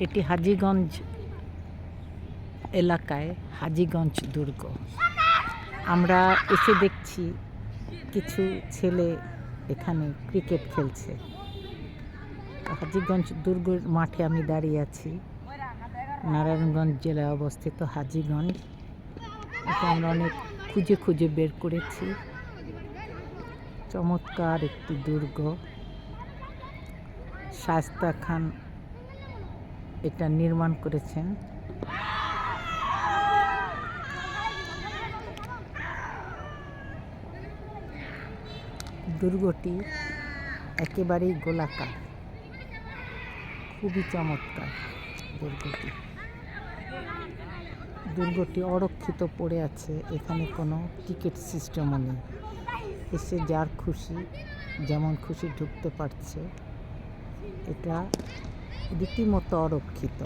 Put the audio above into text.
এটি হাজীগঞ্জ এলাকায় হাজীগঞ্জ দুর্গ। আমরা এসে দেখছি কিছু ছেলে এখানে ক্রিকেট খেলছে। হাজীগঞ্জ দুর্গের মাঠে আমি দাঁড়িয়ে আছি। নারায়ণগঞ্জ জেলায় অবস্থিত হাজীগঞ্জ। এটা আমরা অনেক খুঁজে খুঁজে বের করেছি। চমৎকার একটি দুর্গ। শায়েস্তা খান এটা নির্মাণ করেছেন। দুর্গটি একেবারেই গোলাকার, খুবই চমৎকার। দুর্গটি অরক্ষিত পড়ে আছে। এখানে কোনো টিকিট সিস্টেমও নেই। এসে যার খুশি যেমন খুশি ঢুকতে পারছে। এটা রীতিমতো অরক্ষিত।